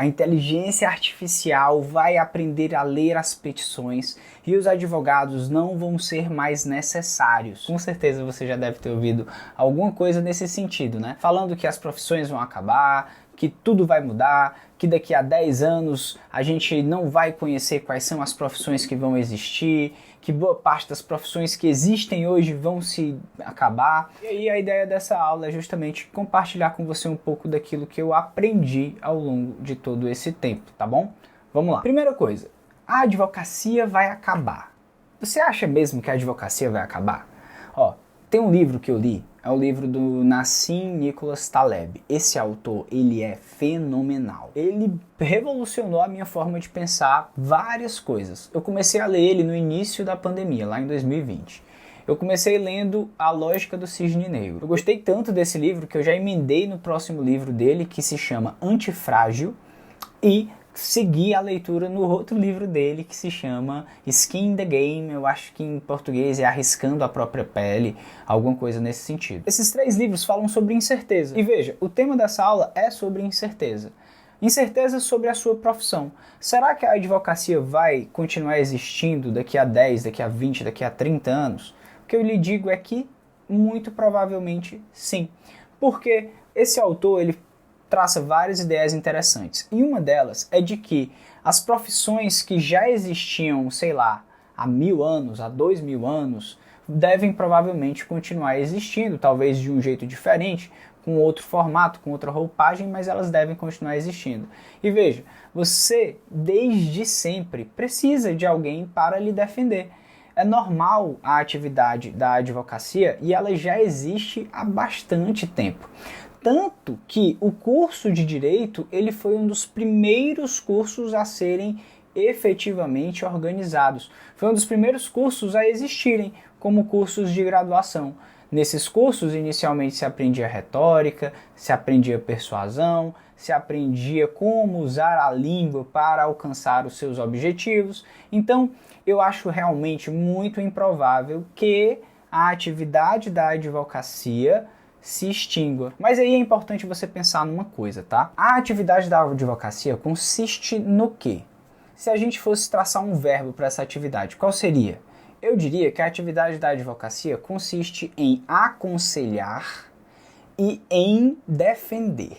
A inteligência artificial vai aprender a ler as petições e os advogados não vão ser mais necessários. Com certeza você já deve ter ouvido alguma coisa nesse sentido, né? Falando que as profissões vão acabar, que tudo vai mudar, que daqui a 10 anos a gente não vai conhecer quais são as profissões que vão existir, que boa parte das profissões que existem hoje vão se acabar. E aí a ideia dessa aula é justamente compartilhar com você um pouco daquilo que eu aprendi ao longo de todo esse tempo, tá bom? Vamos lá. Primeira coisa, a advocacia vai acabar. Você acha mesmo que a advocacia vai acabar? Ó, tem um livro que eu li, é o livro do Nassim Nicholas Taleb. Esse autor, ele é fenomenal. Ele revolucionou a minha forma de pensar várias coisas. Eu comecei a ler ele no início da pandemia, lá em 2020. Eu comecei lendo A Lógica do Cisne Negro. Eu gostei tanto desse livro que eu já emendei no próximo livro dele, que se chama Antifrágil, e segui a leitura no outro livro dele que se chama Skin in the Game, eu acho que em português é Arriscando a Própria Pele, alguma coisa nesse sentido. Esses 3 livros falam sobre incerteza. E veja, o tema dessa aula é sobre incerteza. Incerteza sobre a sua profissão. Será que a advocacia vai continuar existindo daqui a 10, daqui a 20, daqui a 30 anos? O que eu lhe digo é que muito provavelmente sim. Porque esse autor, ele traça várias ideias interessantes. E uma delas é de que as profissões que já existiam, sei lá, há 1000 anos, há 2000 anos, devem provavelmente continuar existindo, talvez de um jeito diferente, com outro formato, com outra roupagem, mas elas devem continuar existindo. E veja, você desde sempre precisa de alguém para lhe defender. É normal a atividade da advocacia e ela já existe há bastante tempo. Tanto que o curso de Direito ele foi um dos primeiros cursos a serem efetivamente organizados. Foi um dos primeiros cursos a existirem como cursos de graduação. Nesses cursos, inicialmente se aprendia retórica, se aprendia persuasão, se aprendia como usar a língua para alcançar os seus objetivos. Então, eu acho realmente muito improvável que a atividade da advocacia se extingua. Mas aí é importante você pensar numa coisa, tá? A atividade da advocacia consiste no quê? Se a gente fosse traçar um verbo para essa atividade, qual seria? Eu diria que a atividade da advocacia consiste em aconselhar e em defender.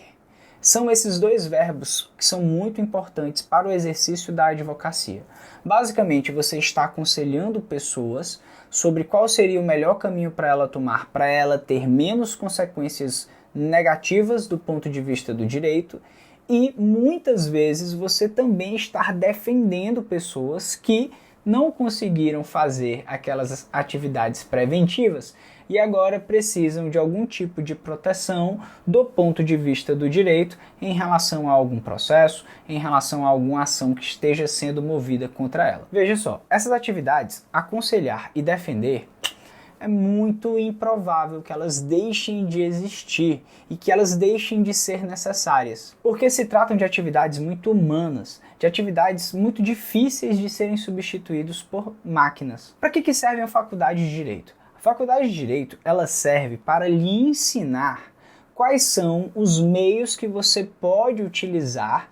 São esses 2 verbos que são muito importantes para o exercício da advocacia. Basicamente, você está aconselhando pessoas sobre qual seria o melhor caminho para ela tomar, para ela ter menos consequências negativas do ponto de vista do direito, e muitas vezes você também está defendendo pessoas que não conseguiram fazer aquelas atividades preventivas e agora precisam de algum tipo de proteção do ponto de vista do direito em relação a algum processo, em relação a alguma ação que esteja sendo movida contra ela. Veja só, essas atividades, aconselhar e defender, é muito improvável que elas deixem de existir e que elas deixem de ser necessárias, porque se tratam de atividades muito humanas, de atividades muito difíceis de serem substituídos por máquinas. Para que serve a faculdade de Direito? A faculdade de Direito, ela serve para lhe ensinar quais são os meios que você pode utilizar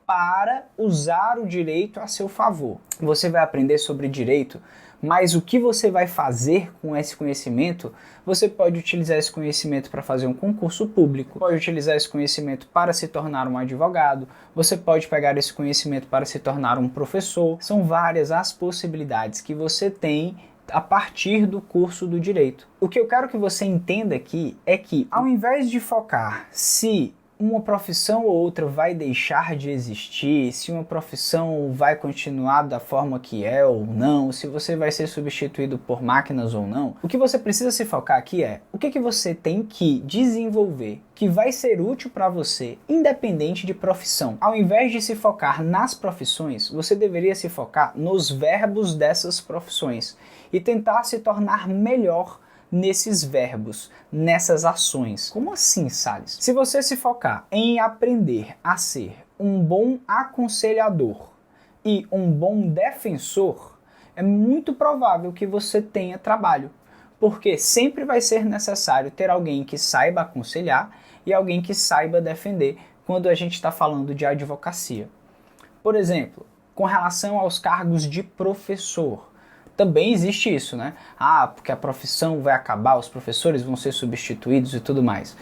para usar o direito a seu favor. Você vai aprender sobre direito, mas o que você vai fazer com esse conhecimento? Você pode utilizar esse conhecimento para fazer um concurso público, pode utilizar esse conhecimento para se tornar um advogado, você pode pegar esse conhecimento para se tornar um professor. São várias as possibilidades que você tem a partir do curso do direito. O que eu quero que você entenda aqui é que, ao invés de focar se uma profissão ou outra vai deixar de existir, se uma profissão vai continuar da forma que é ou não, se você vai ser substituído por máquinas ou não, o que você precisa se focar aqui é o que você tem que desenvolver que vai ser útil para você, independente de profissão. Ao invés de se focar nas profissões, você deveria se focar nos verbos dessas profissões e tentar se tornar melhor nesses verbos, nessas ações. Como assim, Salles? Se você se focar em aprender a ser um bom aconselhador e um bom defensor, é muito provável que você tenha trabalho, porque sempre vai ser necessário ter alguém que saiba aconselhar e alguém que saiba defender quando a gente está falando de advocacia. Por exemplo, com relação aos cargos de professor, também existe isso, né? Ah, porque a profissão vai acabar, os professores vão ser substituídos e tudo mais.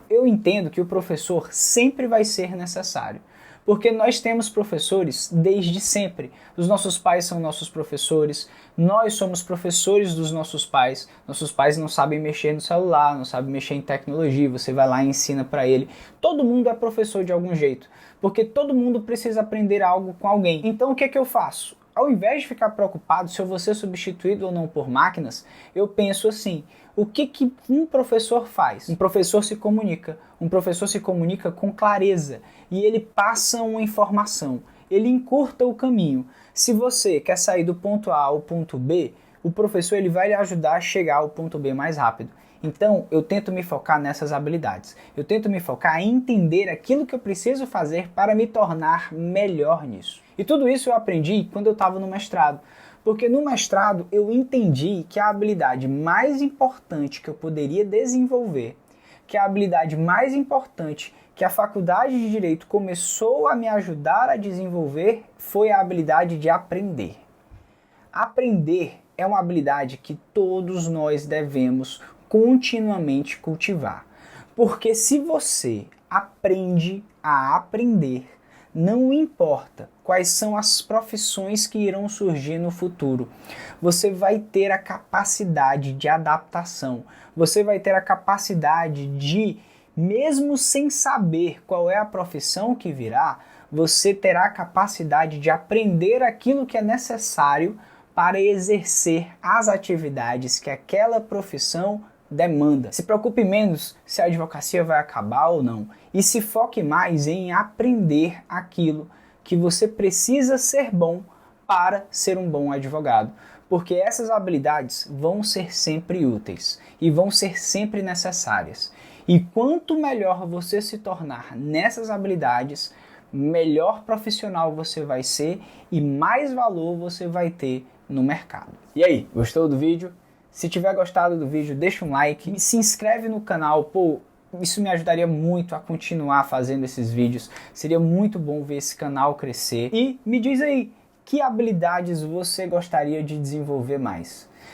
Eu entendo que o professor sempre vai ser necessário, porque nós temos professores desde sempre. Os nossos pais são nossos professores, nós somos professores dos nossos pais não sabem mexer no celular, não sabem mexer em tecnologia, você vai lá e ensina para ele. Todo mundo é professor de algum jeito, porque todo mundo precisa aprender algo com alguém. Então o que é que eu faço? Ao invés de ficar preocupado se eu vou ser substituído ou não por máquinas, eu penso assim, o que um professor faz? Um professor se comunica com clareza e ele passa uma informação, ele encurta o caminho. Se você quer sair do ponto A ao ponto B, o professor ele vai lhe ajudar a chegar ao ponto B mais rápido. Então, eu tento me focar nessas habilidades. Eu tento me focar em entender aquilo que eu preciso fazer para me tornar melhor nisso. E tudo isso eu aprendi quando eu estava no mestrado. Porque no mestrado eu entendi que a habilidade mais importante que eu poderia desenvolver, que a habilidade mais importante que a faculdade de Direito começou a me ajudar a desenvolver, foi a habilidade de aprender. Aprender é uma habilidade que todos nós devemos continuamente cultivar. Porque se você aprende a aprender, não importa quais são as profissões que irão surgir no futuro, você vai ter a capacidade de adaptação, você vai ter a capacidade de, mesmo sem saber qual é a profissão que virá, você terá a capacidade de aprender aquilo que é necessário para exercer as atividades que aquela profissão demanda. Se preocupe menos se a advocacia vai acabar ou não e se foque mais em aprender aquilo que você precisa ser bom para ser um bom advogado, porque essas habilidades vão ser sempre úteis e vão ser sempre necessárias. E quanto melhor você se tornar nessas habilidades, melhor profissional você vai ser e mais valor você vai ter no mercado. E aí, gostou do vídeo? Se tiver gostado do vídeo, deixa um like, se inscreve no canal, pô, isso me ajudaria muito a continuar fazendo esses vídeos, seria muito bom ver esse canal crescer. E me diz aí, que habilidades você gostaria de desenvolver mais?